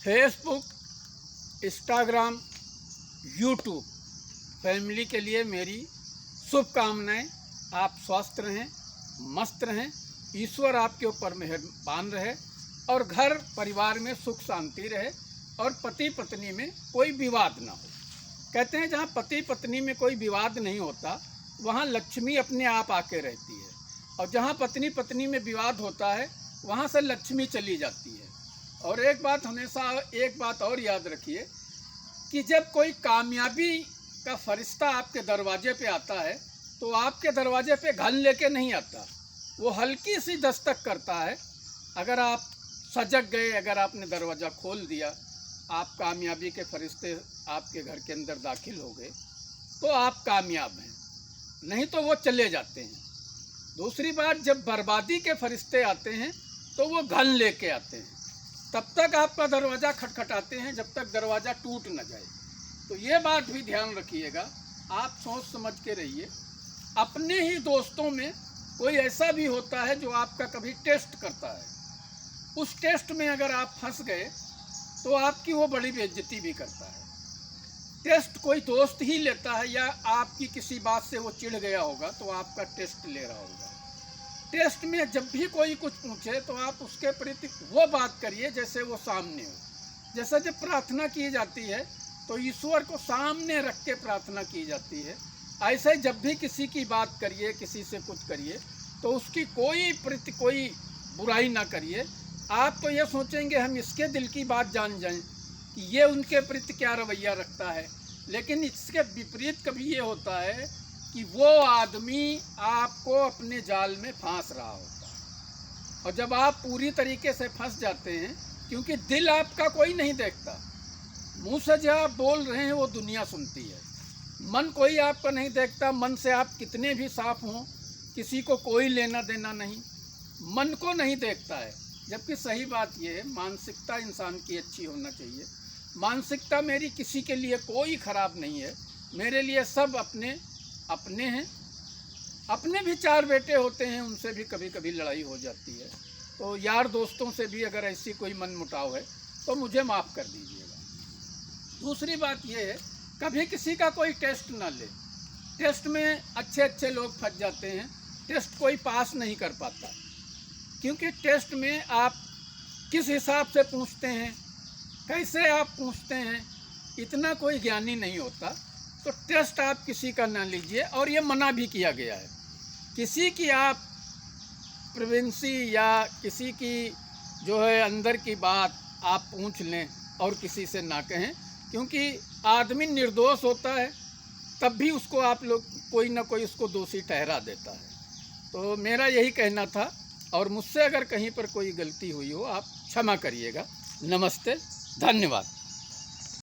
Facebook, Instagram, YouTube family के लिए मेरी शुभकामनाएं। आप स्वस्थ रहें, मस्त रहें, ईश्वर आपके ऊपर मेहरबान रहे और घर परिवार में सुख शांति रहे और पति पत्नी में कोई विवाद ना हो। कहते हैं जहाँ पति पत्नी में कोई विवाद नहीं होता वहाँ लक्ष्मी अपने आप आके रहती है, और जहाँ पत्नी पत्नी में विवाद होता है वहाँ से लक्ष्मी चली जाती है। और एक बात और याद रखिए कि जब कोई कामयाबी का फरिश्ता आपके दरवाजे पे आता है तो आपके दरवाजे पे घन लेके नहीं आता, वो हल्की सी दस्तक करता है। अगर आप सजग गए, अगर आपने दरवाज़ा खोल दिया, आप कामयाबी के फरिश्ते आपके घर के अंदर दाखिल हो गए तो आप कामयाब हैं, नहीं तो वो चले जाते हैं। दूसरी बात, जब बर्बादी के फरिश्ते आते हैं तो वो घन लेके आते हैं, तब तक आपका दरवाज़ा खटखटाते हैं जब तक दरवाज़ा टूट न जाए। तो ये बात भी ध्यान रखिएगा, आप सोच समझ के रहिए। अपने ही दोस्तों में कोई ऐसा भी होता है जो आपका कभी टेस्ट करता है, उस टेस्ट में अगर आप फंस गए तो आपकी वो बड़ी बेइज्जती भी करता है। टेस्ट कोई दोस्त ही लेता है या आपकी किसी बात से वो चिढ़ गया होगा तो आपका टेस्ट ले रहा होगा। टेस्ट में जब भी कोई कुछ पूछे तो आप उसके प्रति वो बात करिए जैसे वो सामने हो। जैसे जब प्रार्थना की जाती है तो ईश्वर को सामने रख के प्रार्थना की जाती है, ऐसे जब भी किसी की बात करिए, किसी से कुछ करिए तो उसकी कोई बुराई ना करिए। आप तो ये सोचेंगे हम इसके दिल की बात जान जाएं कि ये उनके प्रति क्या रवैया रखता है, लेकिन इसके विपरीत कभी ये होता है कि वो आदमी आपको अपने जाल में फांस रहा होता है। और जब आप पूरी तरीके से फंस जाते हैं, क्योंकि दिल आपका कोई नहीं देखता, मुंह से जो आप बोल रहे हैं वो दुनिया सुनती है, मन कोई आपका नहीं देखता। मन से आप कितने भी साफ हों, किसी को कोई लेना देना नहीं, मन को नहीं देखता है। जबकि सही बात ये है, मानसिकता इंसान की अच्छी होना चाहिए। मानसिकता मेरी किसी के लिए कोई ख़राब नहीं है, मेरे लिए सब अपने हैं। अपने भी 4 बेटे होते हैं, उनसे भी कभी कभी लड़ाई हो जाती है। तो यार दोस्तों से भी अगर ऐसी कोई मनमुटाव है तो मुझे माफ़ कर दीजिएगा। दूसरी बात ये है, कभी किसी का कोई टेस्ट ना ले। टेस्ट में अच्छे लोग फंस जाते हैं, टेस्ट कोई पास नहीं कर पाता, क्योंकि टेस्ट में आप किस हिसाब से पूछते हैं, कैसे आप पूछते हैं, इतना कोई ज्ञानी नहीं होता। तो टेस्ट आप किसी का ना लीजिए। और ये मना भी किया गया है, किसी की आप प्रिवेंसी या किसी की जो है अंदर की बात आप पूछ लें और किसी से ना कहें, क्योंकि आदमी निर्दोष होता है तब भी उसको आप लोग कोई ना कोई उसको दोषी ठहरा देता है। तो मेरा यही कहना था, और मुझसे अगर कहीं पर कोई गलती हुई हो आप क्षमा करिएगा। नमस्ते, धन्यवाद।